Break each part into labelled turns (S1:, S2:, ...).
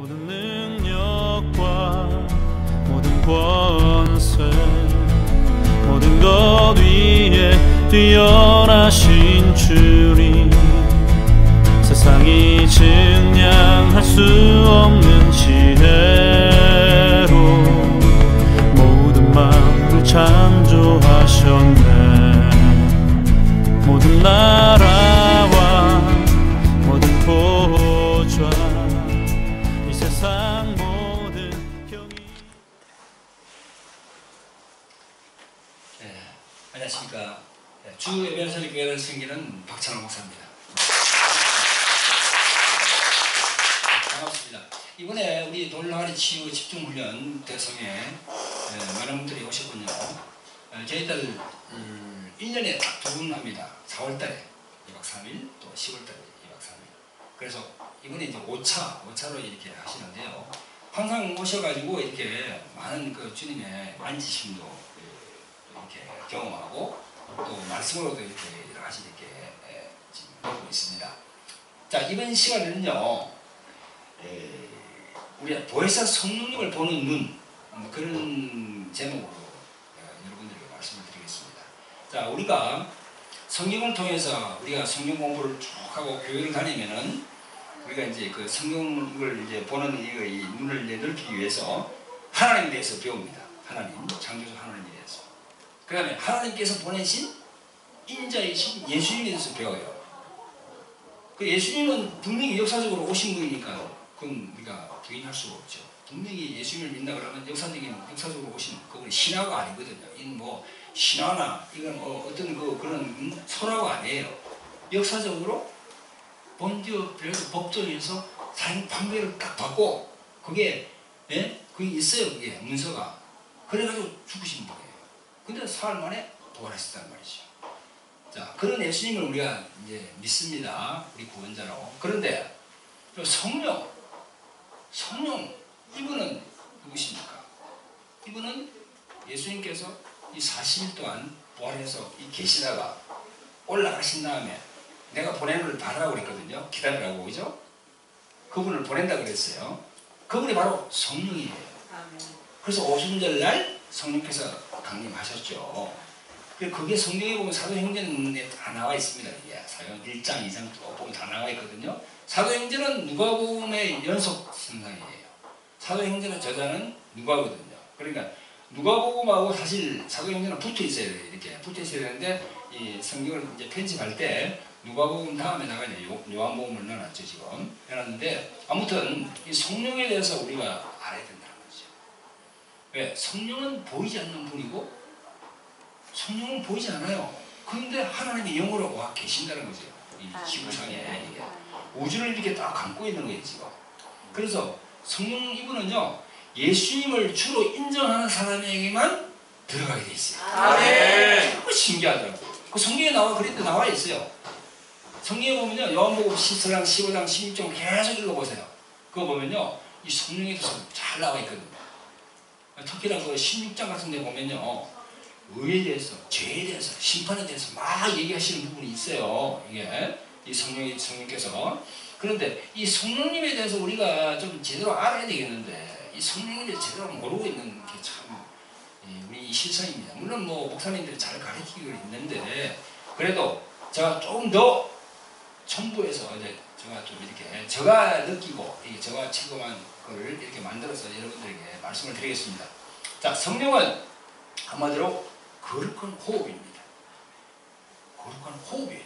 S1: 모든 능력과 모든 권세 모든 것 위에 뛰어나신 주님 세상이 증량할 수 없는 지혜로 모든 만물을 창조하셨네. 모든 나라와 모든 보좌 이 세상 모든 경이.
S2: 안녕하십니까. 주 예배를 교회를 섬기는 박찬호 목사입니다. 반갑습니다. 이번에 우리 돌나가리 치유 집중훈련 대성에 많은 분들이 오셨군요. 저희들 1년에 딱 2번 합니다. 4월달에 2박 3일, 또 10월달에 2박 3일. 그래서 이번에 이제 5차로 이렇게 하시는데요. 항상 오셔가지고 이렇게 많은 그 주님의 만지심도 이렇게 경험하고 또 말씀으로도 이렇게 여러 가지 이렇게 지금 하고 있습니다. 자, 이번 시간에는요, 우리가 보혜사 성령님을 보는 눈, 그런 제목으로 여러분들에게 말씀을 드리겠습니다. 자, 우리가 성경을 통해서 우리가 성경 공부를 쭉 하고 교회를 다니면은 우리가 이제 그 성경을 이제 보는 이 눈을 이제 넓히기 위해서 하나님에 대해서 배웁니다. 하나님, 창조주 하나님에 대해서. 그 다음에 하나님께서 보내신 인자이신 예수님에 대해서 배워요. 그 예수님은 분명히 역사적으로 오신 분이니까 그건 우리가 부인할 수가 없죠. 분명히 예수님을 믿나 그러면 역사적으로 오신 그건 신화가 아니거든요. 이건 뭐 신화나 이건 어떤 그런 설화가 아니에요. 역사적으로 본디오 빌라도 법정에서 사형 판결을 딱 받고 그게 있어요. 그게 문서가. 그래가지고 죽으신 분이에요. 근데 사흘 만에 부활하셨단 말이죠. 자, 그런 예수님을 우리가 이제 믿습니다. 우리 구원자로. 그런데 성령 이분은 누구십니까? 이분은 예수님께서 이 40일 동안 부활해서 이 계시다가 올라가신 다음에 내가 보내는 걸 받으라고 그랬거든요. 기다리라고, 그죠? 그분을 보낸다 그랬어요. 그분이 바로 성령이에요. 그래서 오순절날 성령께서 강림하셨죠. 그게 성경에 보면 사도행전에 다 나와 있습니다. 사도행전 1장, 2장 보면 다 나와 있거든요. 사도행전은 누가복음의 연속 선상이에요. 사도행전의 저자는 누가거든요. 그러니까 누가복음하고 사실 사도행전은 붙어 있어야 돼요. 이렇게 붙어 있어야 되는데 이 성경을 이제 편집할 때 누가복음 다음에 나가 이제 요한복음을 넣어놨죠. 지금 해놨는데 아무튼 이 성령에 대해서 우리가 알아야 된다는 거죠. 왜? 성령은 보이지 않는 분이고 성령은 보이지 않아요. 그런데 하나님의 영으로 와 계신다는 거죠. 이 지구상에 이게 우주를 이렇게 딱 감고 있는 거예요 지금. 그래서 성령 이분은요 예수님을 주로 인정하는 사람에게만 들어가게 돼 있어요. 정말 신기하더라고요. 그 성경에 나와 있어요. 성경에 보면요 요한복음 14장, 15장, 16장 계속 읽어보세요. 그거 보면요 이 성령에 대해서 잘 나와 있거든요. 특히나 그 16장 같은 데 보면요 의에 대해서, 죄에 대해서, 심판에 대해서 막 얘기하시는 부분이 있어요. 이게 이 성령께서. 그런데 이 성령님에 대해서 우리가 좀 제대로 알아야 되겠는데 이 성령에 대해서 제대로 모르고 있는 게 참 우리 실상입니다. 물론 뭐 목사님들이 잘 가르치고 있는데 그래도 제가 조금 더 첨부해서 이제 제가 좀 이렇게 제가 느끼고 제가 체험한 거를 이렇게 만들어서 여러분들에게 말씀을 드리겠습니다. 자, 성령은 한마디로 거룩한 호흡입니다. 거룩한 호흡이에요.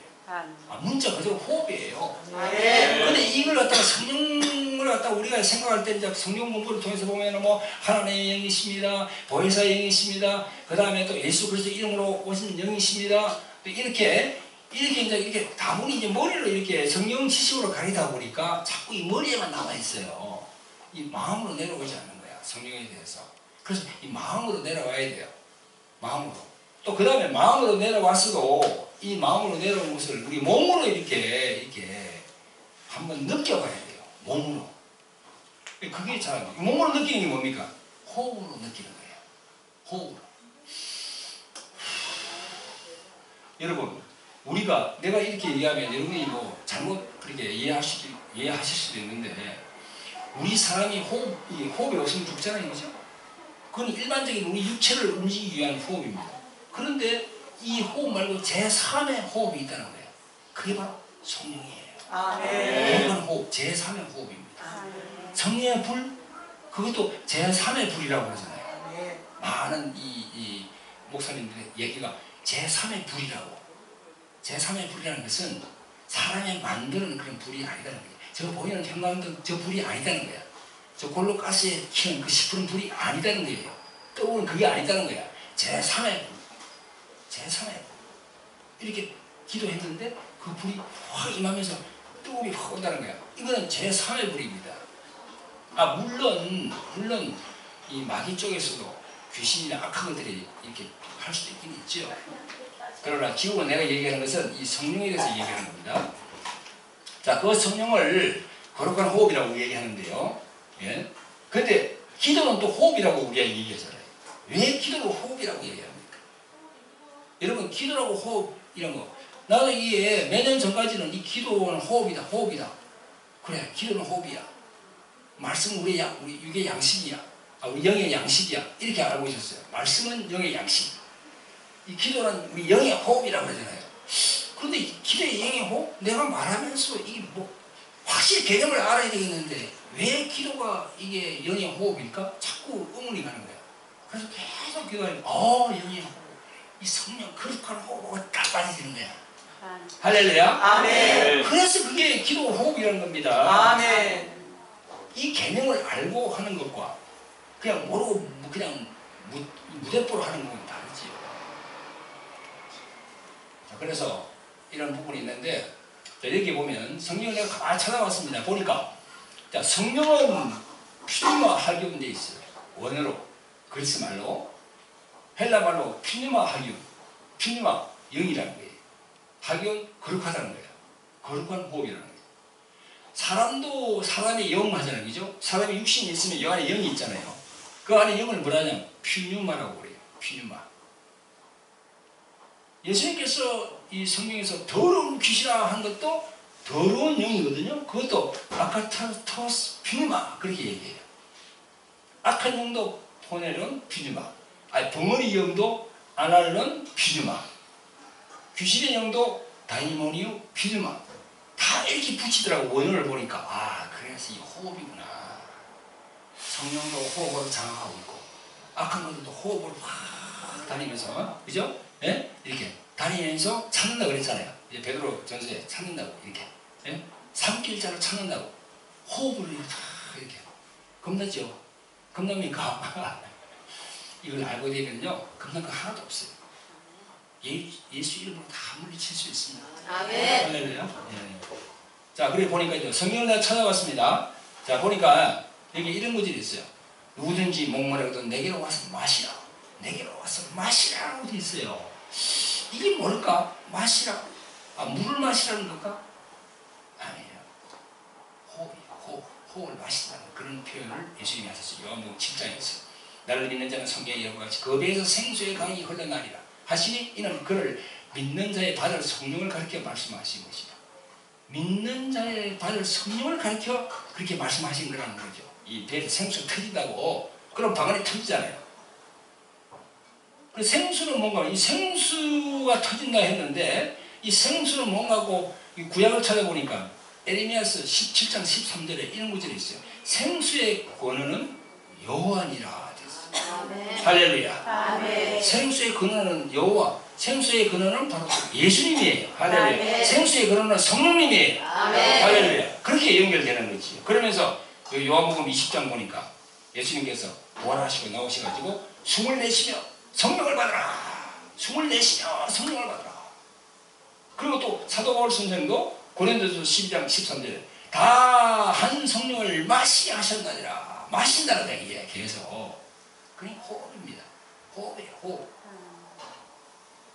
S2: 문자 그대로 호흡이에요. 근데 이걸 갖다가 성령을 갖다가 우리가 생각할 때 이제 성령 공부를 통해서 보면은 뭐 하나님의 영이십니다. 보혜사의 영이십니다. 그 다음에 또 예수 그리스도 이름으로 오신 영이십니다. 또 이렇게 다분히 이제 머리로 이렇게 성령 지식으로 가리다 보니까 자꾸 이 머리에만 남아 있어요. 이 마음으로 내려오지 않는 거야. 성령에 대해서. 그래서 이 마음으로 내려와야 돼요. 마음으로. 또 그 다음에 마음으로 내려왔어도 이 마음으로 내려온 것을 우리 몸으로 이렇게 한번 느껴봐야 돼요. 몸으로. 그게 잘 몸으로 느끼는 게 뭡니까? 호흡으로 느끼는 거예요. 호흡으로. 여러분, 내가 이렇게 얘기하면 여러분이 뭐 잘못 그렇게 이해하실 수도 있는데 우리 사람이 호흡이 없으면 죽잖아요. 그죠? 그건 일반적인 우리 육체를 움직이기 위한 호흡입니다. 그런데 이 호흡 말고 제3의 호흡이 있다는 거예요. 그게 바로 성령이에요. 이건 호흡, 제3의 호흡입니다. 성령의 불, 그것도 제3의 불이라고 하잖아요. 많은 이 목사님들의 얘기가 제3의 불이라고. 제3의 불이라는 것은 사람이 만드는 그런 불이 아니다는 거예요. 저 보이는 형광등 저 불이 아니다는 거야. 저 골로 가스에 키는 그 시푸른 불이 아니다는 거예요. 뜨거운 그게 아니다는 거야. 제3의 불. 제3의 불. 이렇게 기도했는데 그 불이 확 임하면서 뜨거움이 확 온다는 거야. 이거는 제3의 불입니다. 물론 이 마귀 쪽에서도 귀신이나 악한 것들이 이렇게 할 수도 있긴 있죠. 그러나 지금은 내가 얘기하는 것은 이 성령에 대해서 얘기하는 겁니다. 자, 그 성령을 거룩한 호흡이라고 얘기하는데요. 예. 근데 기도는 또 호흡이라고 우리가 얘기하잖아요. 왜 기도를 호흡이라고 얘기합니까? 여러분, 기도라고 호흡 이런 거. 나도 이게 몇 년 전까지는 이 기도는 호흡이다. 그래, 기도는 호흡이야. 말씀은 우리 육의 양식이야. 우리 영의 양식이야. 이렇게 알고 있었어요. 말씀은 영의 양식. 이 기도는 우리 영의 호흡이라고 그러잖아요. 그런데 이 기도의 영의 호흡? 내가 말하면서 이게 확실히 개념을 알아야 되겠는데 왜 기도가 이게 영의 호흡일까? 자꾸 의문이 가는 거야. 그래서 계속 기도하니까 영의 호흡. 이 성령 거룩한 호흡이 딱 빠져지는 거야. 할렐루야.
S3: 아멘.
S2: 그래서 그게 기도 호흡이라는 겁니다.
S3: 아멘.
S2: 이 개념을 알고 하는 것과 그냥 모르고 그냥 무대뽀로 하는 것은 다르지요. 자, 그래서 이런 부분이 있는데 여기 보면 성경을 내가 가만히 찾아봤습니다. 보니까 자, 성령은 퓨니마 하기움 돼 있어요. 원어로 그리스 말로 헬라 말로 퓨니마 하기움. 퓨니마 영이라는 거예요. 하기움 거룩하다는 거예요. 거룩한 호흡이라는 거예요. 사람도 사람의 영 하잖아요. 그죠? 사람이 육신이 있으면 영 안에 영이 있잖아요. 그 안에 영을 뭐라 하냐면 퓨뉴마라고 그래요. 퓨뉴마. 예수님께서 이 성경에서 더러운 귀신아 한 것도 더러운 영이거든요. 그것도 아카타토스 퓨뉴마 그렇게 얘기해요. 악한 영도 포네론 퓨뉴마. 벙어리 영도 아날론 퓨뉴마. 귀신의 영도 다이모니우 퓨뉴마. 다 이렇게 붙이더라고. 원어를 보니까 그래서 이 호흡이구나. 성령도 호흡으로 장악하고 있고 악한 것들도 호흡으로 확 다니면서 그죠? 예? 이렇게 다니면서 찾는다고 그랬잖아요. 이제 베드로 전서에 찾는다고 이렇게 예? 삼킬자로 찾는다고 호흡을 이렇게 겁나죠? 겁납니까? 이걸 알고 되면요 겁날 거 하나도 없어요. 예수 이름으로 다 물리칠 수 있습니다.
S3: 아멘.
S2: 할렐루야. 예. 자, 그래 보니까 이제 성경을 내가 찾아봤습니다. 자, 보니까 여기 이런 구절이 있어요. 누구든지 목마르거든 내게로 와서 마시라. 내게로 와서 마시라라고 돼 있어요. 이게 뭘까? 마시라. 물을 마시라는 걸까? 아니에요. 호흡을 마신다는 그런 표현을 예수님이 하셨어요. 요한복음 7장에서 나를 믿는 자는 성경에 이런 것 같이 그 배에서 생수의 강이 흘러나리라 하시니 이는 그를 믿는 자의 받을 성령을 가르쳐 말씀하신 것이다. 믿는 자의 받을 성령을 가르쳐 그렇게 말씀하신 거라는 거죠. 이 배에서 생수가 터진다고 그럼 방 안에 터지잖아요. 그 생수는 뭔가 이 생수가 터진다 했는데 이 생수는 뭔가고 이 구약을 찾아보니까 에레미야서 17장 13절에 이런 구절이 있어요. 생수의 근원은 여호와니라 됐어요.
S3: 아멘.
S2: 할렐루야.
S3: 아멘.
S2: 생수의 근원은 여호와. 생수의 근원은 바로 예수님이에요. 할렐루야.
S3: 아멘.
S2: 생수의 근원은 성령님이에요.
S3: 아멘.
S2: 할렐루야. 그렇게 연결되는 거지. 그러면서 요한복음 20장 보니까 예수님께서 부활하시고 나오셔가지고 숨을 내쉬며 성령을 받으라. 숨을 내쉬며 성령을 받으라. 그리고 또 사도 바울 선생도 고린도서 12장 13절에 다 한 성령을 마시게 하셨느니라. 마신다는 얘기예요. 계속. 그게 호흡입니다. 호흡이에요. 호흡.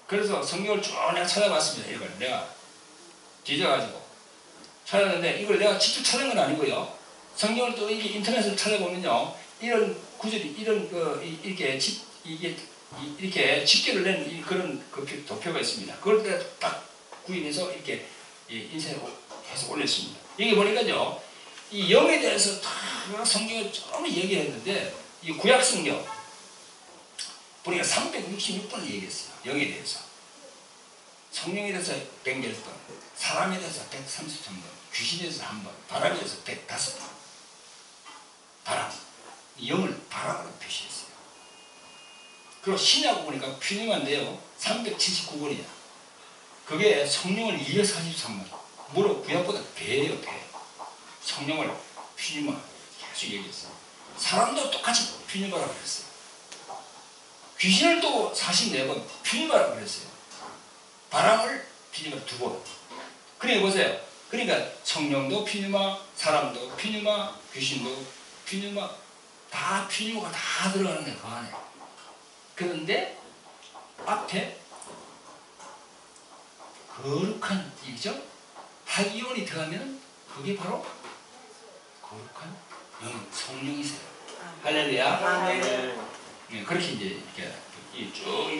S2: 그래서 성경을 쭉 내가 찾아봤습니다. 이걸 내가 뒤져가지고 찾았는데 이걸 내가 직접 찾은 건 아니고요. 성경을 또 이게 인터넷을 찾아보면요, 이런 구절이 이런 이렇게 이렇게 집계를 낸 그런 도표가 있습니다. 그걸 내가 딱 구인해서 이렇게 인쇄해서 올렸습니다. 여기 보니까요, 이 영에 대해서 다 그러나 성경에 처음 얘기했는데 이 구약 성경 우리가 366번을 얘기했어요. 영에 대해서. 성령에 대해서 110번, 사람에 대해서 133번, 귀신에 대해서 1번, 바람에 대해서 105번. 바람. 영을 바람으로 표시했어요. 그리고 신약 보니까 퓨니만데요. 379번이야. 그게 성령을 243번. 무릇 구약보다 배예요, 배. 성령을 퓨니마 계속 얘기했어요. 사람도 똑같이 퓨니마라고 그랬어요. 귀신을 또 44번 퓨니마라고 그랬어요. 바람을 퓨니마 2번. 그러니까 보세요. 그러니까 성령도 퓨니마, 사람도 퓨니마, 귀신도 퓨니마, 다 퓨니마가 다 들어가는 거예요, 그 안에. 그런데 앞에 거룩한 얘기죠. 하기온이 들어가면 그게 바로 거룩한 영, 성령이세요. 할렐루야. 네, 그렇게 이제 이렇게 쭉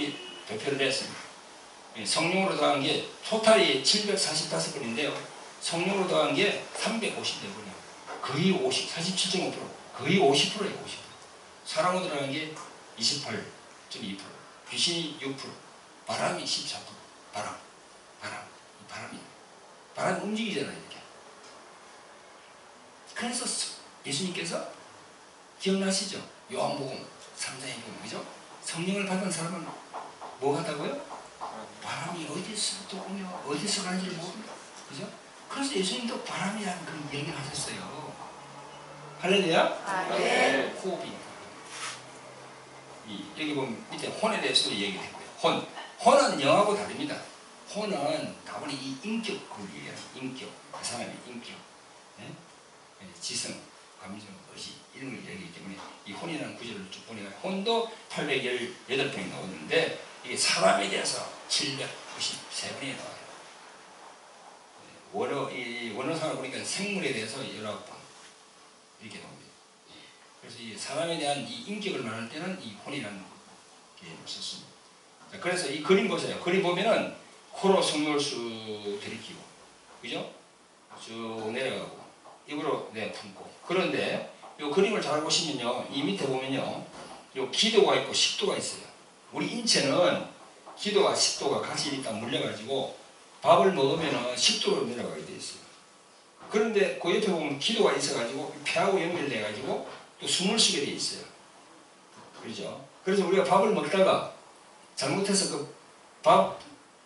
S2: 대표를 했습니다. 성령으로 더한 게 토탈이 745번인데요. 성령으로 더한 게 354번이에요. 거의 50, 47.5%. 거의 50%예요, 50%. 사람으로 들어간 게 28.2%. 귀신이 6%. 바람이 14%. 바람이 움직이잖아요, 이렇게. 그래서 예수님께서 기억나시죠? 요한복음 3장에 보면, 그죠? 성령을 받은 사람은 뭐 하다고요? 바람이 어디서 또 오며 어디서 가는지를 모른다. 그죠? 그래서 예수님도 바람이라는 그런 얘기를 하셨어요. 할렐루야?
S3: 네.
S2: 호흡이. 여기 보면 밑에 혼에 대해서도 얘기했고요. 혼은 영하고 다릅니다. 혼은 다분히 이 인격 분리예요. 인격. 그 사람의 인격. 네? 지성, 감정, 의지 이런 걸 얘기하기 때문에 이 혼이라는 구절을 쭉 보니까 혼도 818번이 나오는데 이게 사람에 대해서 793번이 나와요. 이 원어상을 보니까 생물에 대해서 19번 이렇게 나옵니다. 그래서 이 사람에 대한 이 인격을 말할 때는 이 혼이라는 개념을 썼습니다. 자, 그래서 이 그림 보세요. 그림 보면은 코로 성령을 쑥 들이키고, 그죠? 쭉 내려가고, 입으로 내품고. 그런데 이 그림을 잘 보시면요, 이 밑에 보면요, 요 기도가 있고 식도가 있어요. 우리 인체는 기도와 식도가 같이 일단 물려가지고 밥을 먹으면 식도로 내려가게 돼 있어요. 그런데 그 옆에 보면 기도가 있어가지고 폐하고 연결돼가지고 또 숨을 쉬게 돼 있어요. 그렇죠? 그래서 우리가 밥을 먹다가 잘못해서 그 밥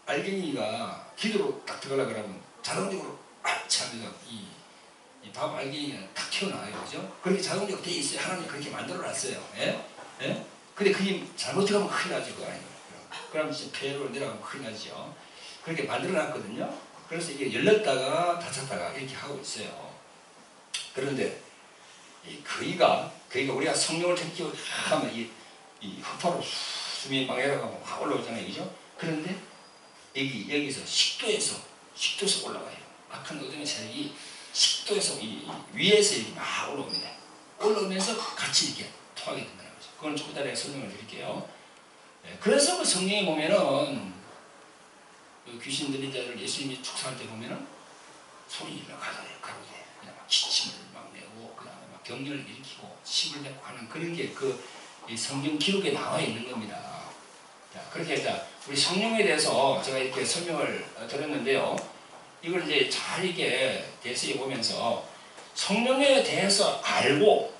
S2: 알갱이가 기도로 딱 들어가려고 그러면 자동적으로 하면서 이 밥 알갱이가 탁 튀어나와요. 그죠? 그렇게 자동적으로 돼 있어요. 하나님 그렇게 만들어 놨어요. 예? 예? 근데 그게 잘못 들어가면 큰일 나죠. 그거 아니에요. 그럼 이제 폐로 내려가면 큰일 나죠. 그렇게 만들어 놨거든요. 그래서 이게 열렸다가 닫혔다가 이렇게 하고 있어요. 그런데 이 거의가 우리가 성령을 택기고 하면 이 흑파로 숨이 막 내려가고 막 올라오잖아요. 그죠? 그런데 여기서 식도에서 올라가요. 악한 어둠의 세력이 식도에서 위에서 이렇게 막 올라옵니다. 올라오면서 같이 이렇게 통하게 된다는 거죠. 그건 조금 이따가 설명을 드릴게요. 네, 그래서 그 성령에 보면은 그 귀신 들린 자를 예수님이 축사할 때 보면은 손이 막 가다요. 그냥 막 기침을 막 내고 그다음에 막 경련을 일으키고 침을 뱉고 하는 그런 게 이 성경 기록에 나와 있는 겁니다. 자, 그렇게 해서 우리 성령에 대해서 제가 이렇게 설명을 드렸는데요. 이걸 이제 잘 이렇게 대수해 보면서 성령에 대해서 알고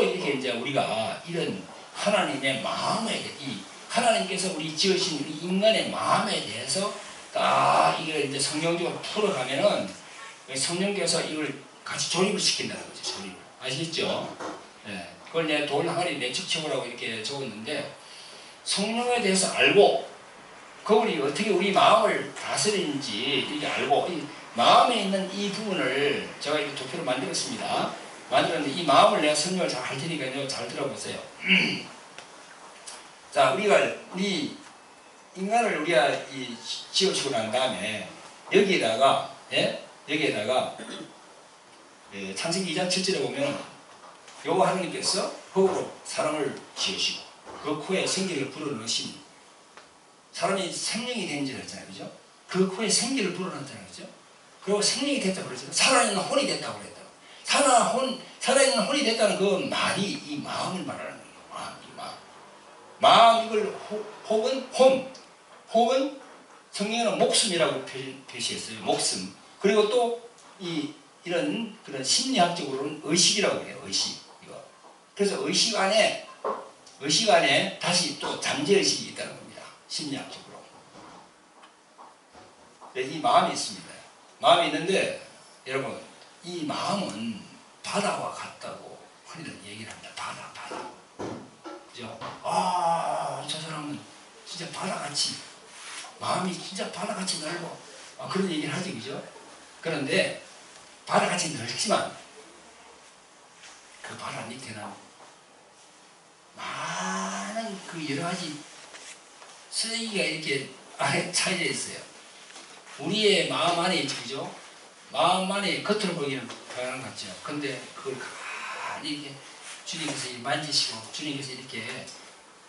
S2: 이렇게 이제 우리가 이런 하나님의 마음에 하나님께서 우리 지으신 우리 인간의 마음에 대해서 딱 이걸 이제 성경적으로 풀어가면은 성령께서 이걸 같이 조립을 시킨다는 거죠. 조립을. 아시겠죠? 네. 그걸 내가 돌 항아리 내측책이라고 이렇게 적었는데 성령에 대해서 알고 그분이 어떻게 우리 마음을 다스리는지 이렇게 알고 이 마음에 있는 이 부분을 제가 이렇게 도표를 만들었습니다. 만들었는데 이 마음을 내가 설명을 잘 할 테니까요. 잘 들어보세요. 자, 우리 인간을 우리가 지어주고 난 다음에 여기에다가 창세기 2장 7절에 보면 여호와 하나님께서 흙으로 사람을 지으시고 그 코에 생기를 불어넣으시니 사람이 생명이 된 줄 알잖아요. 그죠? 그 코에 생기를 불어넣었잖아요. 그죠? 그리고 생명이 됐다고 그랬잖아요. 살아있는 혼이 됐다고 그랬다고. 살아있는 혼이 됐다는 그 말이 이 마음을 말하는 거예요. 마음 이걸 혹은 혹은 성경에는 목숨이라고 표시했어요. 목숨. 그리고 또 이런 그런 심리학적으로는 의식이라고 해요. 의식. 이거. 그래서 의식 안에 다시 또 잠재의식이 있다는 겁니다. 심리학적으로. 네, 이 마음이 있습니다. 마음이 있는데 여러분 이 마음은 바다와 같다고 흔히들 얘기를 합니다. 바다. 그죠? 저 사람은 진짜 바다같이 마음이 진짜 바다같이 넓어. 그런 얘기를 하죠. 그죠? 그런데 바다같이 넓지만 그 바다 밑에는 많은 그 여러 가지 쓰레기가 이렇게 안에 차여져 있어요. 우리의 마음 안에 있죠. 그죠? 마음 안에 겉으로 보기에는 평안 같죠. 근데 그걸 가만히 이렇게 주님께서 만지시고 주님께서 이렇게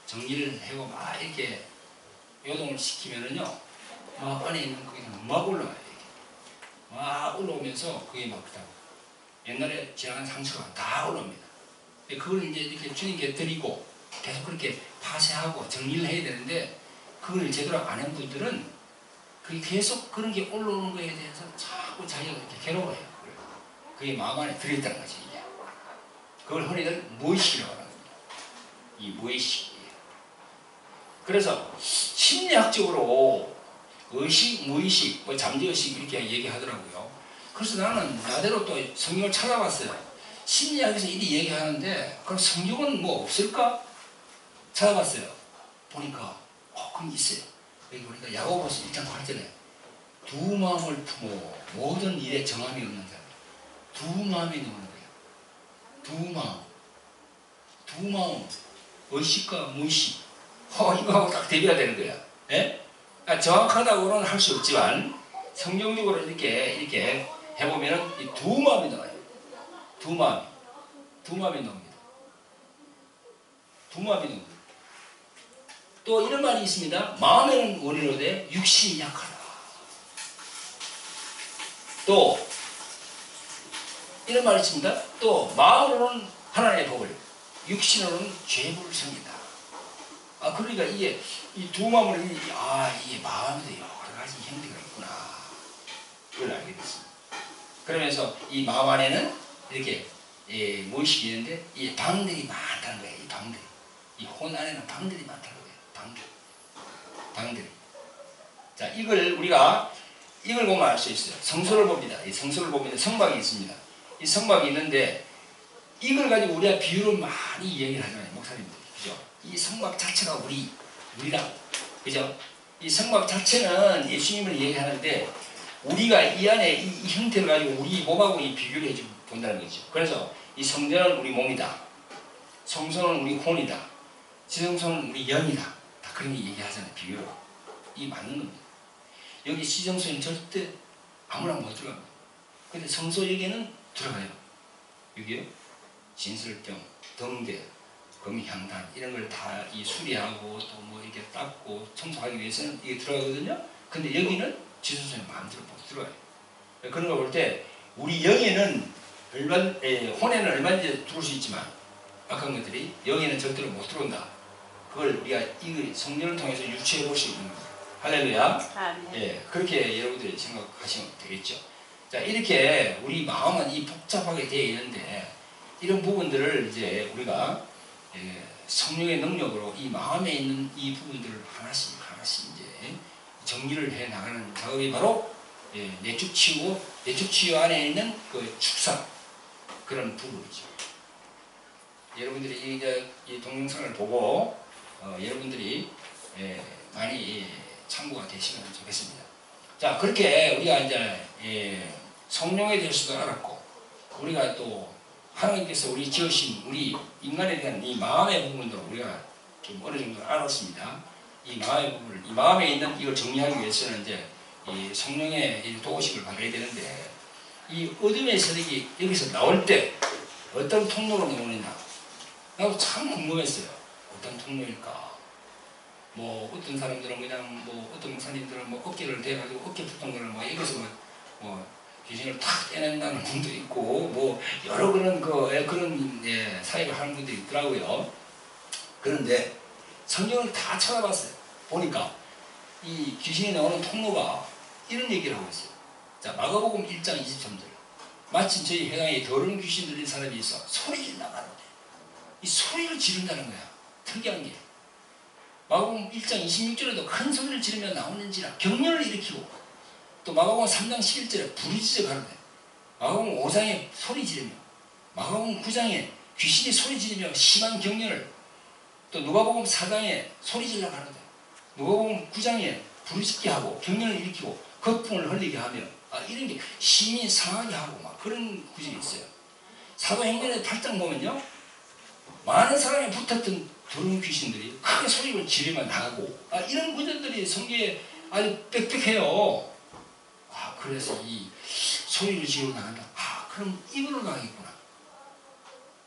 S2: 정리를 하고 막 이렇게 요동을 시키면은요, 막 안에 있는 그게 막 올라와요. 이렇게. 막 올라오면서 그게 막 옛날에 지나간 상처가 다 올라옵니다. 그걸 이제 이렇게 주님께 드리고 계속 그렇게 파쇄하고 정리를 해야 되는데 그걸 제대로 안 한 분들은 그게 계속 그런 게 올라오는 거에 대해서 자꾸 자기가 이렇게 괴로워해요. 그게 마음 안에 들어있다는 거지. 이게. 그걸 흔히들 무의식이라고 하는 겁니다. 이 무의식이에요. 그래서 심리학적으로 의식, 무의식, 잠재의식 이렇게 얘기하더라고요. 그래서 나는 나대로 또 성경을 찾아봤어요. 심리학에서 이리 얘기하는데 그럼 성경은 뭐 없을까? 찾아봤어요. 보니까 그럼 있어요. 여기 우리가 야고보서 1장 8절에 두 마음을 품어 모든 일에 정함이 없는 사람. 두 마음이 나오는 거예요. 두 마음. 의식과 무의식. 이거하고 딱 대비가 되는 거야. 예? 정확하다고는 할 수 없지만 성경적으로 이렇게 해보면은 이 두 마음이 나와요. 두 마음이 나옵니다. 두 마음이 나옵니다. 또 이런 말이 있습니다. 마음에는 원이로되 육신이 약하다. 또 이런 말이 있습니다. 또 마음으로는 하나님의 법을, 육신으로는 죄물을 섬긴다. 그러니까 이게 이 두 마음을 이게 마음에도 여러 가지 형태가 있구나. 그걸 알게 됐습니다. 그러면서 이 마음 안에는 이렇게 무의식이 있는데 이 방들이 많다는 거예요. 이 방들. 이 혼 안에는 방들이 많다는 거예요. 방들. 자, 우리가 이걸 보면 알 수 있어요. 성소를 봅니다. 이 성소를 보면 성막이 있습니다. 이 성막이 있는데 이걸 가지고 우리가 비유를 많이 얘기를 하잖아요. 목사님들. 그죠? 이 성막 자체가 우리라고. 그죠? 이 성막 자체는 예수님을 얘기하는데 우리가 이 안에 이 형태를 가지고 우리 몸하고 이 비교를 해주고 본다는 거죠. 그래서 이 성전은 우리 몸이다. 성소는 우리 혼이다. 지성소는 우리 영이다. 다 그런 게 얘기하잖아요. 비교로. 이 맞는 겁니다. 여기 시정소에는 절대 아무나 못 들어갑니다. 근데 성소 여기에는 들어가요. 여기요. 진설병, 등대, 금향단 이런 걸 다 이 수리하고 또 뭐 이렇게 닦고 청소하기 위해서는 이게 들어가거든요. 근데 여기는 지성소에 마음대로 못 들어가요. 그런 걸 볼 때 우리 영에는 혼에는 얼마든지 들어올 수 있지만 악한 것들이 영에는 절대로 못 들어온다. 그걸 우리가 이 성경을 통해서 유추해 볼 수 있는 겁니다. 할렐루야. 예, 그렇게 여러분들이 생각하시면 되겠죠. 자, 이렇게 우리 마음은 이 복잡하게 되어 있는데 이런 부분들을 이제 우리가 성령의 능력으로 이 마음에 있는 이 부분들을 하나씩 이제 정리를 해 나가는 작업이 바로 내축 치유 안에 있는 그 축사 그런 부분이죠. 여러분들이 이 동영상을 보고 여러분들이 많이 참고가 되시면 좋겠습니다. 자, 그렇게 우리가 이제 성령에 대해서도 알았고 우리가 또 하나님께서 우리 지으신 우리 인간에 대한 이 마음의 부분도 우리가 좀 어느 정도 알았습니다. 이 마음의 부분을, 이 마음에 있는 이걸 정리하기 위해서는 이제 이 성령의 도우심을 받아야 되는데 이 어둠의 세력이 여기서 나올 때 어떤 통로로 나오느냐 나도 참 궁금했어요. 어떤 통로일까? 뭐 어떤 사람들은 그냥 뭐 어떤 목사님들은 뭐 어깨를 대가지고 어깨 붙은 거를 뭐 여기서 뭐 귀신을 탁 떼낸다는 분도 있고 뭐 여러 그런 사역을 하는 분들이 있더라고요. 그런데 성경을 다 찾아봤어요. 보니까 이 귀신이 나오는 통로가 이런 얘기를 하고 있어요. 자, 마가복음 1장 23절. 마침 저희 회당에 더러운 귀신 들린 사람이 있어 소리 질러 가는데 이 소리를 지른다는 거야. 특이한 게 마가복음 1장 26절에도 큰 소리를 지르며 나오는지라 경련을 일으키고, 또 마가복음 3장 11절에 부르짖어 가는데, 마가복음 5장에 소리 지르며, 마가복음 9장에 귀신이 소리 지르며 심한 경련을, 또 누가복음 4장에 소리 질러 가는데, 누가복음 9장에 부르짖게 하고 경련을 일으키고 거품을 흘리게 하며, 이런 게 심히 상하게 하고 막 그런 구절이 있어요. 사도행전의 8장 보면요, 많은 사람이 붙었던 더러운 귀신들이 크게 소리를 지르며 나가고, 이런 구절들이 성경에 아주 빽빽해요. 그래서 이 소리를 지르고 나간다. 그럼 입으로 나가겠구나.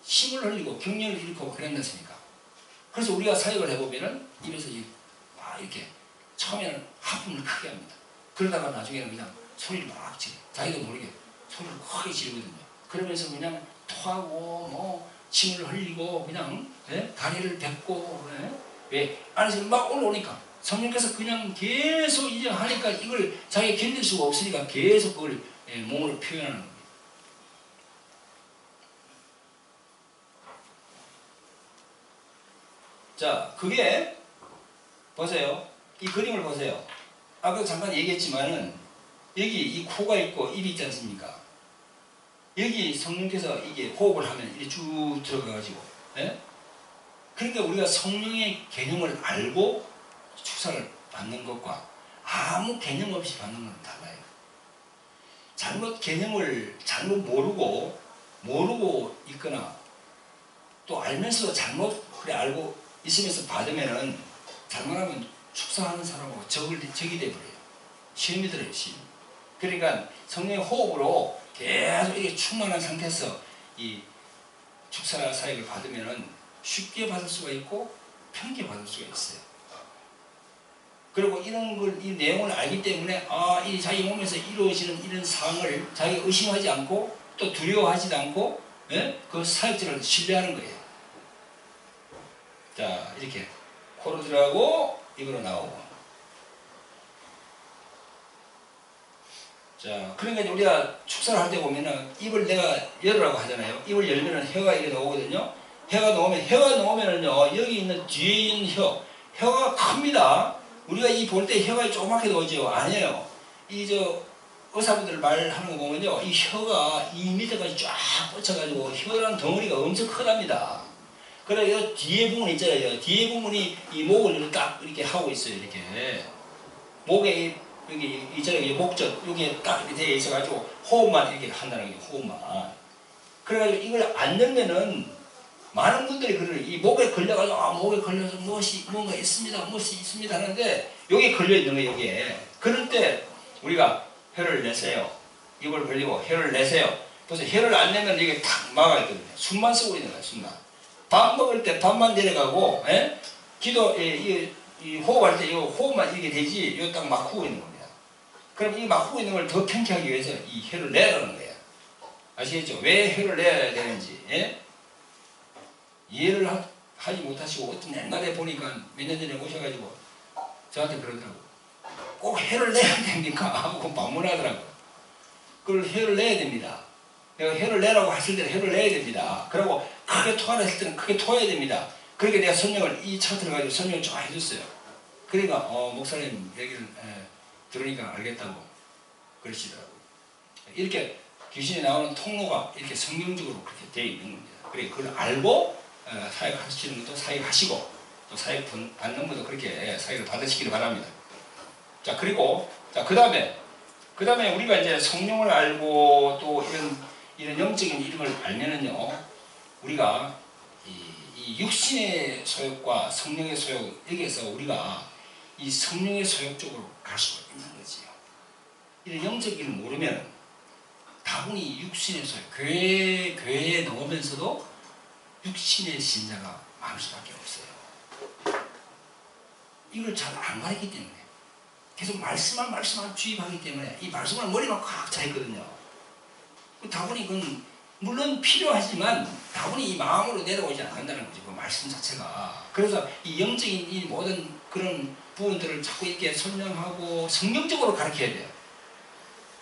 S2: 힘을 흘리고 경련을 일으키고 그랬습니까? 그래서 우리가 사역을 해보면은 입에서 이렇게 처음에는 하품을 크게 합니다. 그러다가 나중에는 그냥 소리를 막 지르. 자기도 모르게 소리를 크게 지르거든요. 그러면서 그냥 토하고 뭐 침을 흘리고 그냥 다리를 뱉고 왜 안에서 막 올라오니까 성령께서 그냥 계속 이제 하니까 이걸 자기가 견딜 수가 없으니까 계속 그걸 몸으로 표현하는 겁니다. 자, 그게 보세요. 이 그림을 보세요. 아까 잠깐 얘기했지만은 여기 이 코가 있고 입이 있지 않습니까? 여기 성령께서 이게 호흡을 하면 이게 쭉 들어가가지고, 그러니까 우리가 성령의 개념을 알고 축사를 받는 것과 아무 개념 없이 받는 건 달라요. 잘못 개념을 잘못 모르고 있거나 또 알면서도 잘못 알고 있으면서 받으면은 잘못하면 축사하는 사람하고 적이 돼버려요. 시험이 들어요, 시험. 그러니까 성령의 호흡으로 계속 이게 충만한 상태에서 이 축사 사역을 받으면은 쉽게 받을 수가 있고 편하게 받을 수가 있어요. 그리고 이런 걸, 이 내용을 알기 때문에 이 자기 몸에서 이루어지는 이런 상황을 자기가 의심하지 않고 또 두려워하지도 않고 그 사역자를 신뢰하는 거예요. 자, 이렇게 코로 들어가고 입으로 나오고. 자, 그러니까 우리가 축사를 할 때 보면은 입을 내가 열으라고 하잖아요. 입을 열면은 혀가 이렇게 나오거든요. 혀가 나오면은요, 여기 있는 뒤에 있는 혀가 큽니다. 우리가 이 볼 때 혀가 조그맣게 나오죠? 아니에요. 의사분들 말하는 거 보면요, 이 혀가 2m까지 쫙 뻗쳐가지고 혀라는 덩어리가 엄청 크답니다. 그래, 이 뒤에 부분 있잖아요. 뒤에 부분이 이 목을 딱 이렇게 하고 있어요. 이렇게. 목에 여기 있잖아요. 목젖, 여기에 딱 이렇게 되어 있어가지고 호흡만 이렇게 한다는 게 호흡만. 그래가지고 이걸 안 넣으면은 많은 분들이 이 목에 걸려가지고 목에 걸려서 뭔가 있습니다 하는데 여기에 걸려있는 거예요. 여기에. 그럴 때 우리가 혀를 내세요. 입을 벌리고 혀를 내세요. 그래서 혀를 안 내면 이게 탁 막아있거든요. 숨만 쓰고 있는 거예요. 숨만. 밥 먹을 때 밥만 내려가고 기도 이 호흡할 때 이 호흡만 이렇게 되지 이거 딱 막히고 있는 겁니다. 그럼 이 막히고 있는 걸 더 편케하기 위해서 이 혀를 내라는 거예요. 아시겠죠? 왜 혀를 내야 되는지 이해를 하지 못하시고 어떤 옛날에 보니까 몇 년 전에 오셔가지고 저한테 그러더라고요. 꼭 혀를 내야 됩니까? 하고 반문하더라고요. 그걸 혀를 내야 됩니다. 내가 혀를 내라고 하실 때는 혀를 내야 됩니다. 그리고 크게 토하라 했을 때는 크게 토해야 됩니다. 그러니까 내가 설명을 이 차트를 가지고 설명을 좀 해줬어요. 그러니까 목사님 얘기를 들으니까 알겠다고 그러시더라고요. 이렇게 귀신이 나오는 통로가 이렇게 성경적으로 그렇게 되어 있는 겁니다. 그러니까 그걸 알고 사역하시는 것도 사역하시고 또 사역 받는 것도 그렇게 사역을 받으시기를 바랍니다. 자, 그리고 그 다음에 우리가 이제 성령을 알고 또 이런 영적인 이런 걸 알면은요, 우리가 이 육신의 소욕과 성령의 소욕, 여기에서 우리가 이 성령의 소욕 쪽으로 갈 수가 있는 거지요. 이런 영적인 걸 모르면 다분히 육신의 소욕, 교회에 나오면서도 육신의 신자가 많을 수밖에 없어요. 이걸 잘 안 가르치기 때문에 계속 말씀만 주입하기 때문에 이 말씀을 머리만 꽉 차 있거든요. 다분히 그건 물론 필요하지만 다분히 이 마음으로 내려오지 않는다는 거죠. 그 말씀 자체가. 그래서 이 영적인 이 모든 그런 부분들을 자꾸 이렇게 설명하고 성경적으로 가르쳐야 돼요.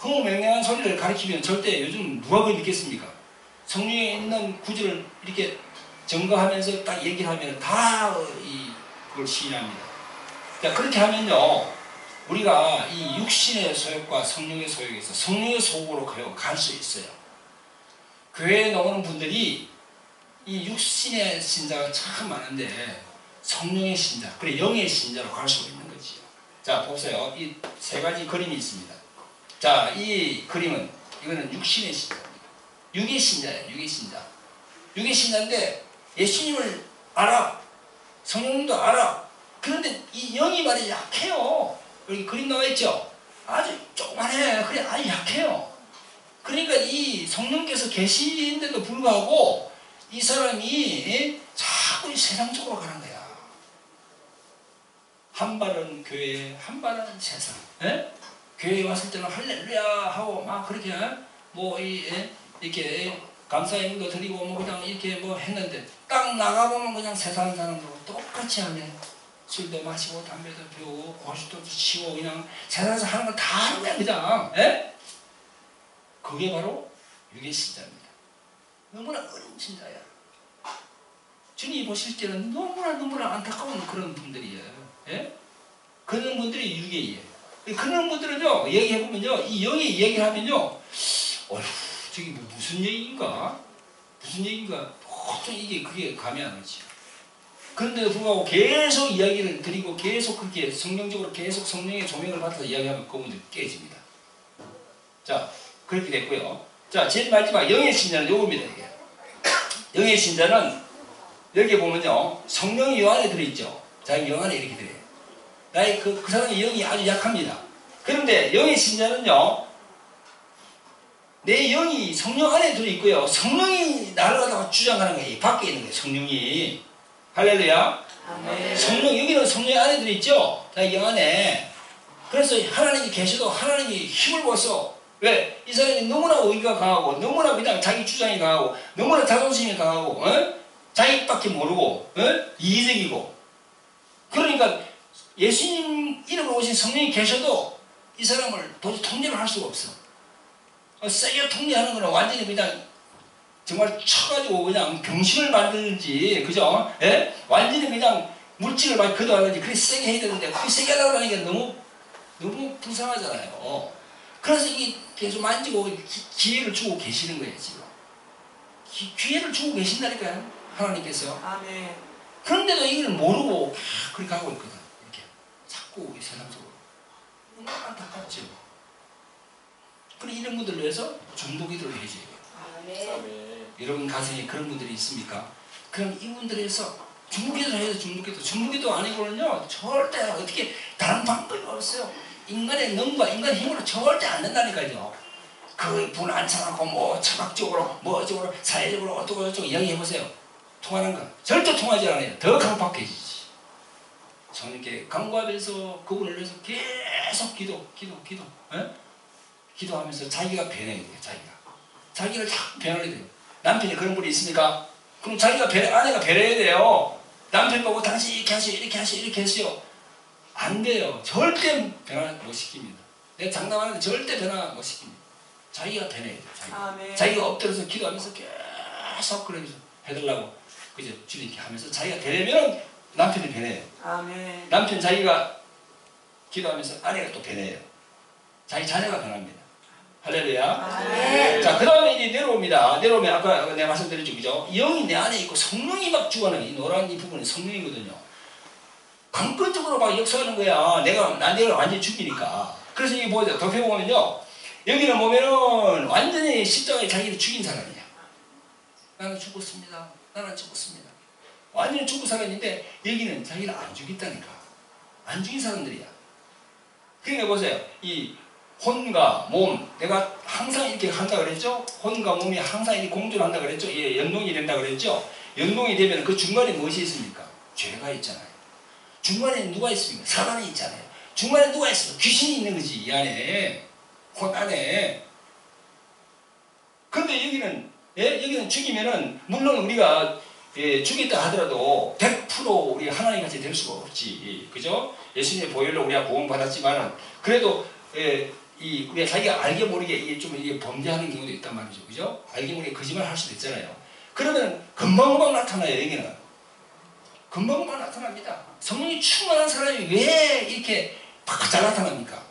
S2: 허무맹랑한 소리를 가르치면 절대 요즘 누가 그걸 믿겠습니까? 성경에 있는 구절을 이렇게 증거하면서 딱 얘기를 하면 다 그걸 시인합니다. 자, 그렇게 하면요, 우리가 이 육신의 소욕과 성령의 소욕에서 성령의 소욕으로 갈 수 있어요. 교회에 나오는 분들이 이 육신의 신자가 참 많은데 성령의 신자, 그래 영의 신자로 갈 수 있는 거지요. 자, 보세요. 이 세 가지 그림이 있습니다. 자, 이 그림은 이거는 육신의 신자입니다. 육의 신자예요. 육의 신자. 육의 신자인데 예수님을 알아. 성령님도 알아. 그런데 이 영이 말이 약해요. 여기 그림 나와 있죠? 아주 조그만해. 그래, 아주 약해요. 그러니까 이 성령께서 계시는데도 불구하고 이 사람이 자꾸 세상적으로 가는 거야. 한 발은 교회, 한 발은 세상. 에? 교회에 왔을 때는 할렐루야 하고 막 그렇게 이렇게 감사행도 드리고 뭐 그냥 이렇게 뭐 했는데 딱 나가보면 그냥 세상 사람들하고 똑같이 하네. 술도 마시고 담배도 피우고 고시도 치고 그냥 세상에서 하는 거 다 하는 거야 그냥. 에? 그게 바로 육의 신자입니다. 너무나 어려운 신자야. 주님이 보실 때는 너무나 안타까운 그런 분들이에요. 예? 그런 분들이 육의예요. 그런 분들은요, 얘기해보면요, 이 영이 얘기하면요, 어휴, 저기 무슨 얘기인가? 무슨 얘기인가? 보통 그게 감이 안 오지. 그런데도 불구하고 계속 이야기를 드리고 계속 그렇게 성경적으로 계속 성령의 조명을 받아서 이야기하면 그분들이 깨집니다. 자, 그렇게 됐고요. 자, 제일 마지막 영의 신자는 요겁니다, 이게. 영의 신자는 여기 보면요, 성령이 요 안에 들어있죠. 자기 영 안에 이렇게 들어요. 나의 그 사람의 영이 아주 약합니다. 그런데 영의 신자는요, 내 영이 성령 안에 들어있고요, 성령이 나를 갖다가 주장하는 거예요. 밖에 있는 거예요, 성령이. 할렐루야.
S3: 아멘.
S2: 성령, 여기는 성령 안에 들어있죠. 자기 영 안에. 그래서 하나님이 계셔도 하나님이 힘을 벗어. 왜? 이 사람이 너무나 의의가 강하고, 너무나 그냥 자기 주장이 강하고, 너무나 자존심이 강하고, 자기밖에 모르고, 이기적이고. 그러니까 예수님 이름으로 오신 성령이 계셔도 이 사람을 도저히 통제를 할 수가 없어. 세게 통제하는 거는 완전히 그냥 정말 쳐가지고 그냥 병신을 만들지, 그죠? 예? 완전히 그냥 물질을 많이 거둬하는지 그렇게 세게 해야 되는데, 그렇게 세게 하려고 하니까 너무 불쌍하잖아요. 그래서 이게 계속 만지고 기회를 주고 계시는 거예요, 지금. 기회를 주고 계신다니까요, 하나님께서.
S3: 아멘.
S2: 그런데도 이걸 모르고 그렇게 하고 있거든. 이렇게 자꾸 세상적으로. 너무 안타깝죠. 그럼 이런 분들을 위해서 중보기도를 해줘야 돼요.
S3: 아멘.
S2: 여러분 가정에 그런 분들이 있습니까? 그럼 이분들을 위해서 중보기도를 해서 중보기도 아니고는요, 절대 어떻게 다른 방법이 없어요. 인간의 능과 인간의 힘으로 절대 안 된다니까요. 그 분 안창하고 뭐 철학적으로 뭐 어쩌고 사회적으로 어쩌고 저쩌고 이야기해보세요. 통하는 거 절대 통하지 않아요. 더 강팍해지지. 성령께 간구하면서 그분을 위해서 계속 기도하면서 자기가 변해야 돼요. 자기를 자꾸 변하게 돼요. 남편이 그런 분이 있습니까? 그럼 자기가 아내가 변해야 돼요. 남편 보고 당신 이렇게 하시오, 이렇게 하시오, 이렇게 하시오. 안 돼요. 절대 변화 못 시킵니다. 내가 장담하는데 절대 변화 못 시킵니다. 자기가 변해야 돼요. 자기가 엎드려서 기도하면서 계속 그러면서 해달라고 그죠? 주님께 하면서 자기가 되려면 남편이 변해요.
S3: 아멘.
S2: 남편 자기가 기도하면서 아내가 또 변해요. 자기 자녀가 변합니다. 할렐루야.
S3: 아멘.
S2: 자, 그 다음에 이제 내려옵니다. 내려오면 아까 내가 말씀드렸죠, 그죠? 영이 내 안에 있고 성령이 막 주어는 이 노란 이 부분이 성령이거든요. 강권적으로 막 역사하는 거야. 내가 완전히 죽이니까. 그래서 이게 뭐죠? 더 배워보면요, 여기는 보면은 완전히 십자가에 자기를 죽인 사람이야. 나는 죽었습니다. 완전히 죽은 사람인데 여기는 자기를 안 죽였다니까. 안 죽인 사람들이야. 그러니까 보세요. 이 혼과 몸, 내가 항상 이렇게 한다 그랬죠? 혼과 몸이 항상 이렇게 공존을 한다 그랬죠? 예, 연동이 된다 그랬죠? 연동이 되면 그 중간에 무엇이 있습니까? 죄가 있잖아요. 중간에 누가 있습니까? 사단이 있잖아요. 중간에 누가 있습니까? 귀신이 있는 거지, 이 안에. 혼 안에. 근데 여기는 여기는 죽이면은 물론 우리가 죽였다 하더라도 100% 우리 하나님 같이 될 수가 없지. 그죠? 예수님의 보혈로 우리가 구원받았지만은 그래도 우리가 자기가 알게 모르게 이게 범죄하는 경우도 있단 말이죠. 그죠? 알게 모르게 거짓말 할 수도 있잖아요. 그러면 금방금방 나타나요. 여기는 금방금방 나타납니다. 성령이 충만한 사람이 왜 이렇게 잘 나타납니까?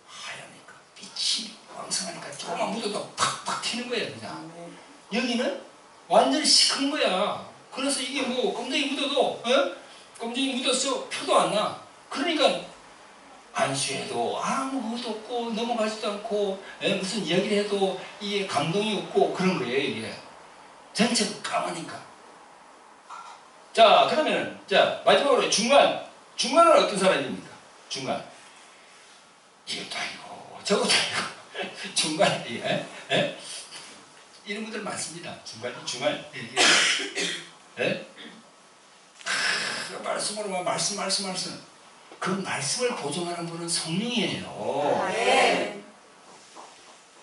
S2: 하얀니까 빛이 왕성하니까 조금만 묻어도 팍팍 튀는 거예요. 그냥 여기는 완전히 시큰 거야. 그래서 이게 뭐 껌쟁이 묻어도 껌쟁이 묻었어 표도 안 나. 그러니까 안수해도 아무것도 없고 넘어가지도 않고 무슨 이야기를 해도 이게 감동이 없고 그런 거예요. 이게 전체가 까마니까. 자 그러면 자 마지막으로 중간은 어떤 사람입니까? 중간 이것도 아니고 저것도 아니고 중간 이런 분들 많습니다. 중간 말씀으로만 말씀 그 말씀을 보증하는 분은 성령이에요.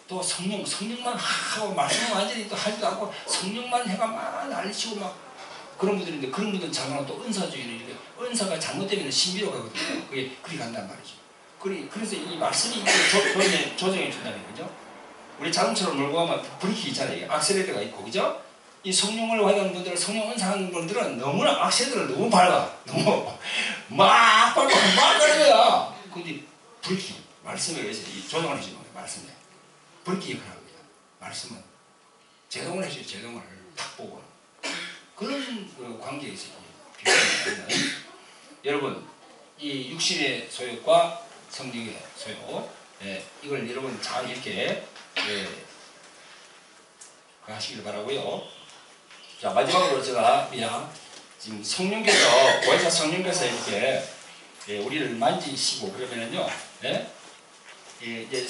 S2: 또 성령만 하고 말씀을 완전히 또 하지도 않고 성령만 해가 막 날리치고 막 그런 분들인데 그런 분들은 장난은 또 은사주의는 이렇게 은사가 잘못되면 신비로 가거든요. 그게 그리 간단 말이죠. 그래서 이 말씀이 조정해 준다는 거죠. 우리 자동차를 몰고 가면 브레이크 있잖아요. 악셀레터가 있고 그죠? 이 성령을 활용하는 분들, 성령 은사하는 분들은 너무나 악셀레터를 너무 밟아. 너무 막 밟고 막 가는 거야. 근데 브레이크, 말씀에 의해서 조정을 해주는 거예요. 말씀에. 브레이크 역할을 합니다. 말씀은 제동을 해줘요. 제동을 탁 보고. 그런 관계에 있어요. 여러분, 이 육신의 소욕과 성령의 소욕, 이걸 여러분 잘 이렇게 하시길 바라고요. 자 마지막으로 제가 지금 성령께서 보혜사 성령께서 이렇게 우리를 만지시고 그러면은요, 이제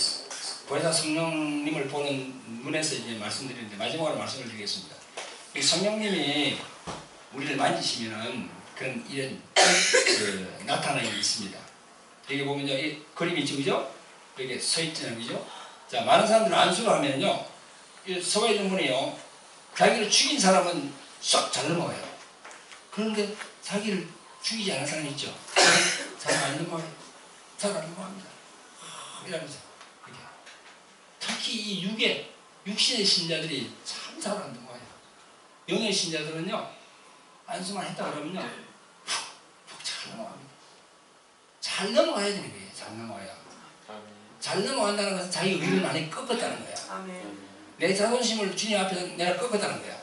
S2: 보혜사 성령님을 보는 문에서 이제 말씀드리는데 마지막으로 말씀을 드리겠습니다. 이 성령님이 우리를 만지시면은 그런 이런 나타남이 있습니다. 여기 보면요, 이 그림이 있죠, 그죠? 여기 서 있잖아요, 그죠? 자, 많은 사람들은 안수를 하면요, 이 서가 있는 분이요, 자기를 죽인 사람은 쏙 잘 넘어가요. 그런데 자기를 죽이지 않은 사람이 있죠. 잘 안 넘어가요. 잘 안 넘어갑니다. 이러면서 그게 특히 이 육신의 신자들이 참 잘 안 넘어가요. 영의 신자들은요, 안수만 했다 그러면요, 푹 잘 넘어갑니다. 잘 넘어가야 되는 거예요. 잘 넘어가야. 잘 넘어간다는 것은 자기 의를 많이 꺾었다는 거야.
S3: 아멘.
S2: 내 자존심을 주님 앞에서 내가 꺾었다는 거야.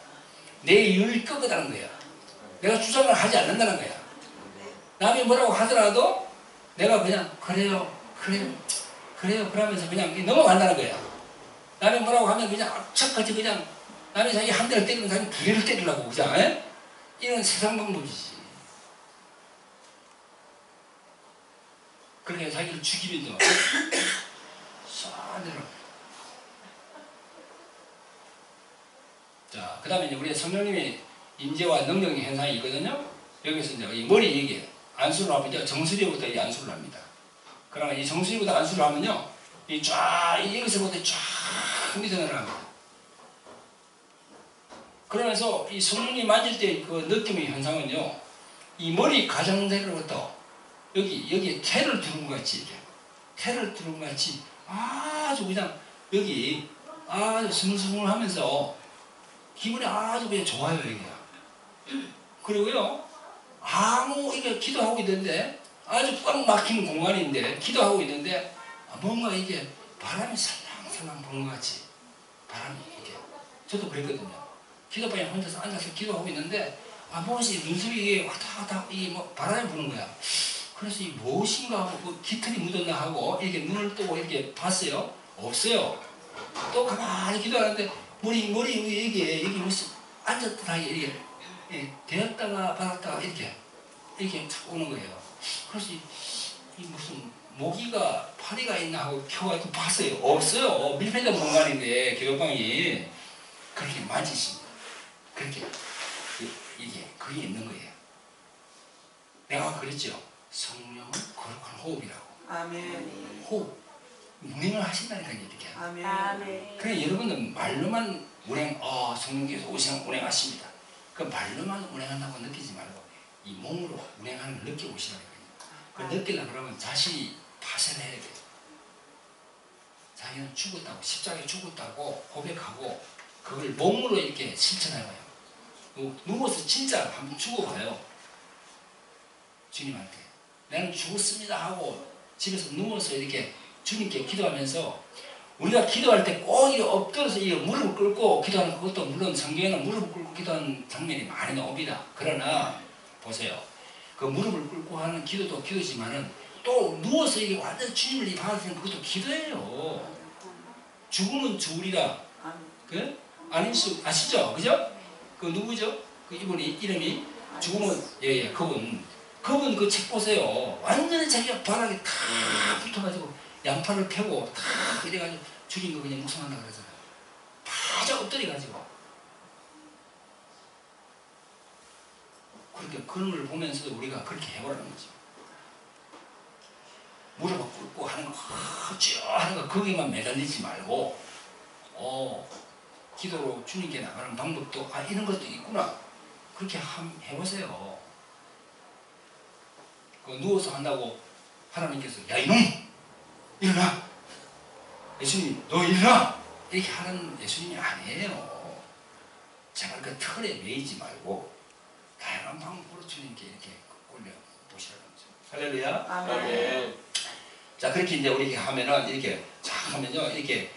S2: 내 의를 꺾었다는 거야. 내가 주장을 하지 않는다는 거야. 남이 뭐라고 하더라도 내가 그냥 그래요 그러면서 그냥 넘어간다는 거야. 남이 뭐라고 하면 그냥 악착같이 그냥 남이 자기 한 대를 때리면 자기 두 대를 때리려고 그냥 이런 세상 방법이지. 그렇게 자기를 죽이면서 쏴 내려. 자, 그 다음에 이제 우리 성령님의 임재와 능력의 현상이 있거든요. 여기서 이제 이 머리 얘기에 안수를 하면 정수리부터 이 안수를 합니다. 그러면 이 정수리부터 안수를 하면요, 이 쫙 여기서부터 쫙 밑에 내려갑니다. 그러면서 이 성령이 만질 때 그 느낌의 현상은요, 이 머리 가장자리로부터 여기에 태를 두른 것 같이 이렇게 태를 두른 것 같이 아주 그냥 여기 아주 스물스물하면서 기분이 아주 그냥 좋아요 여기가. 그리고요, 이게 기도하고 있는데 아주 꽉 막힌 공간인데 기도하고 있는데 뭔가 이게 바람이 살랑살랑 부는 것 같이 바람이 이렇게. 저도 그랬거든요. 기도방에 혼자서 앉아서 기도하고 있는데 무엇이 눈썹이 왔다 갔다 이게 뭐 바람이 부는 거야. 그래서 이 무엇인가 하고 그 깃털이 묻었나 하고 이렇게 눈을 뜨고 이렇게 봤어요. 없어요. 또 가만히 기도하는데 머리 위에 이게 무슨 앉았다 이렇게 되었다가 받았다가 이렇게 탁 오는 거예요. 그래서 이 무슨 모기가 파리가 있나 하고 켜가지고 봤어요. 없어요. 밀폐된 공간인데 기도방이 그렇게 만지십니다. 그렇게 이게 그게 있는 거예요. 내가 그랬죠. 성령은 거룩한 호흡이라고.
S3: 아멘.
S2: 호흡. 운행을 하신다니까요. 이렇게.
S3: 아멘.
S2: 그래 여러분은 말로만 운행, 성령께서 운행하십니다. 그 말로만 운행한다고 느끼지 말고 이 몸으로 운행하는 걸 느껴보시라고요. 그 느끼려고 그러면 자신이 파쇄를 해야 돼요. 자기는 죽었다고, 십자가에 죽었다고 고백하고 그걸 몸으로 이렇게 실천해봐요. 누워서 진짜 한번 죽어봐요. 주님한테 나는 죽었습니다 하고 집에서 누워서 이렇게 주님께 기도하면서, 우리가 기도할 때 꼭 이렇게 엎드려서 이 무릎을 꿇고 기도하는 것도 물론 성경에는 무릎을 꿇고 기도하는 장면이 많이 나옵니다. 그러나 보세요, 그 무릎을 꿇고 하는 기도도 기도지만은 또 누워서 이게 완전 주님을 받아들이는 그것도 기도예요. 죽으면 죽으리라. 그 아니수 아시죠? 그죠? 그 누구죠? 그 이분이 이름이 죽으면 예예 그분 그 책 보세요. 완전히 자기가 바닥에 탁 붙어가지고 양팔을 펴고 탁 이래가지고 죽인 거 그냥 묵상한다 그러잖아요. 바짝 엎드려가지고. 그렇게 그런 걸 보면서도 우리가 그렇게 해보라는 거죠. 무릎을 꿇고 하는 거, 쭉 하는 거, 거기만 매달리지 말고, 기도로 주님께 나가는 방법도, 이런 것도 있구나. 그렇게 해보세요. 누워서 한다고 하나님께서, 야, 이놈! 일어나! 예수님, 너 일어나! 이렇게 하는 예수님이 아니에요. 제발 그 틀에 매이지 말고, 다양한 방법으로 주님께 이렇게 올려보시라는 거죠. 할렐루야.
S3: 아멘.
S2: 자, 그렇게 이제 우리 이렇게 하면은, 이렇게 쫙 하면요, 이렇게,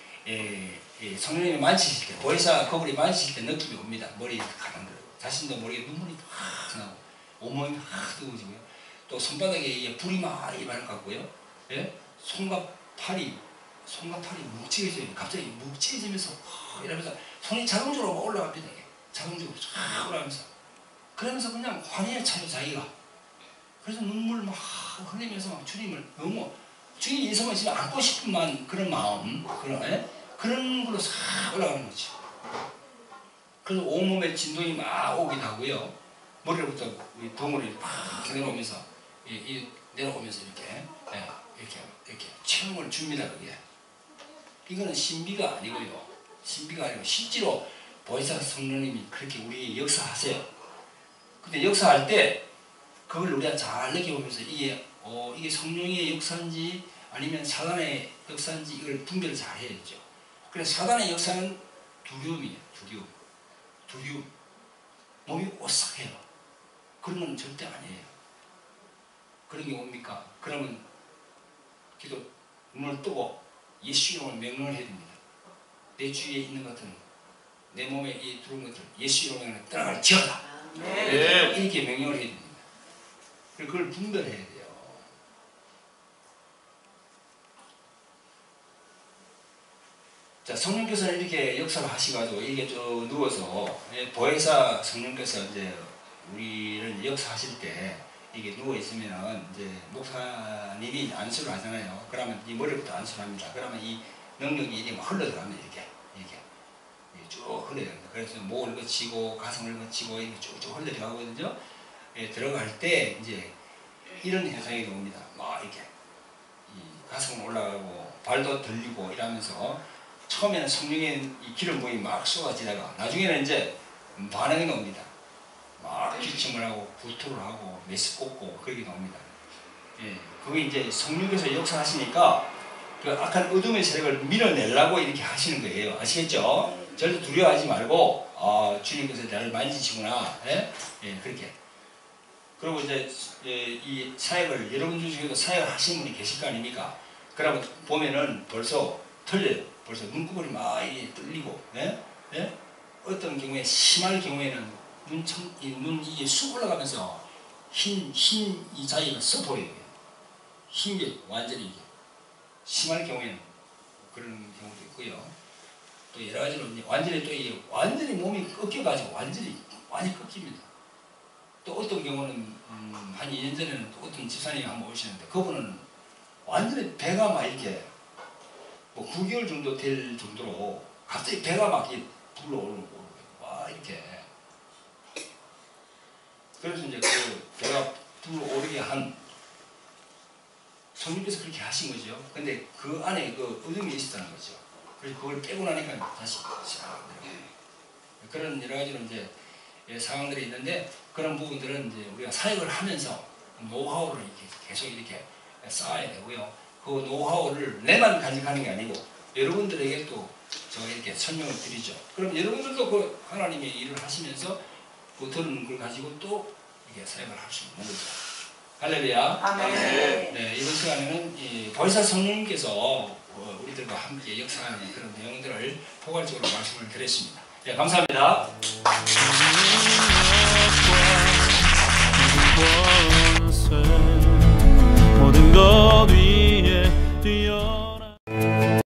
S2: 성령님이 만지실 때, 보혜사 거울이 만지실 때 느낌이 옵니다. 머리에 가는 거예요. 자신도 모르게 눈물이 확 나고, 온몸이 확 뜨거워지고요. 또 손바닥에 불이 많이 많을 것 같고요. 예? 손과 팔이 묵직해져요. 갑자기 묵직해지면서, 이러면서 손이 자동적으로 올라갑니다. 이게. 자동적으로 쫙 올라가면서. 그러면서 그냥 환희에 차요, 자기가. 그래서 눈물 막 흘리면서 막 주님을 너무, 주님 인성을 지금 안고 싶은 그런 마음, 그런 걸로 싹 올라가는 거죠. 그래서 온몸에 진동이 막 오기도 하고요. 머리로부터 덩어리를 팍 내려오면서, 내려오면서 이렇게 체험을 줍니다, 그게. 이거는 신비가 아니고요. 신비가 아니고, 실제로 보혜사 성령님이 그렇게 우리에게 역사하세요. 근데 역사할 때, 그걸 우리가 잘 느껴보면서 이게 성령의 역사인지 아니면 사단의 역사인지 이걸 분별을 잘 해야죠. 그래서 사단의 역사는 두려움이에요. 두려움. 몸이 오싹해요. 그런 건 절대 아니에요. 그런 게 뭡니까? 그러면 기도 눈을 뜨고 예수 이름을 명령을 해야 됩니다. 내 주위에 있는 것들은, 내 몸에 들어온 것들은 예수 이름을 떠나갈지어다. 이렇게 명령을 해야 됩니다. 그걸 분별해야 돼요. 자, 성령께서는 이렇게 역사를 하시가지고 이게 쭉 누워서, 보혜사 성령께서 이제 우리를 역사하실 때 이게 누워 있으면은 이제 목사님이 안수를 하잖아요. 그러면 이 머리부터 안수를 합니다. 그러면 이 능력이 이렇게 막 흘러들어갑니다. 이렇게 쭉 흘러야 됩니다. 그래서 목을 거치고 가슴을 거치고 이렇게 쭉쭉 흘러들어가거든요. 들어갈 때 이제 이런 현상이 옵니다. 막 이렇게 가슴은 올라가고 발도 들리고 이러면서 처음에는 성령의 이 기름 부음이 막 쏟아지다가 나중에는 이제 반응이 나옵니다. 막 기침을 하고 구토를 하고 메스 꽂고 그렇게 나옵니다. 그게 이제 성령께서 역사하시니까 그 악한 어둠의 세력을 밀어내려고 이렇게 하시는 거예요. 아시겠죠? 절대 두려워하지 말고 주님께서 나를 만지시구나. 그렇게. 그리고 이제 이 사역을 여러분 중에도 사역을 하시는 분이 계실 거 아닙니까? 그러면 보면은 벌써 틀려요. 벌써 눈꺼풀이 막 떨리고, 어떤 경우에 심할 경우에는 눈이 쑥 올라가면서 흰 이 자위가 써 보여요. 흰 게 완전히 심할 경우에는 그런 경우도 있고요. 또 여러 가지로 완전히 몸이 꺾여가지고 완전히 꺾입니다. 또 어떤 경우는 한 2년 전에는 또 어떤 집사님이 한번 오시는데 그분은 완전히 배가 막 이렇게 9개월 정도 될 정도로 갑자기 배가 막 불러오르는 거예요. 와 이렇게. 그래서 이제 그 배가 불러오르게 한 성령께서 그렇게 하신 거죠. 근데 그 안에 그 어둠이 있었다는 거죠. 그래서 그걸 깨고 나니까 다시 싹 내려가요. 그런 여러 가지로 이제 상황들이 있는데 그런 부분들은 이제 우리가 사역을 하면서 노하우를 이렇게 계속 이렇게 쌓아야 되고요. 그 노하우를 내만 간직하는 게 아니고 여러분들에게 또 제가 이렇게 설명을 드리죠. 그럼 여러분들도 그 하나님의 일을 하시면서 그 들은 걸 가지고 또 이게 사역을 할 수 있는 거죠. 할렐루야.
S3: 아멘.
S2: 네, 이번 시간에는 보혜사 성령님께서 우리들과 함께 역사하는 그런 내용들을 포괄적으로 말씀을 드렸습니다. 네, 감사합니다.
S1: 모든 것 위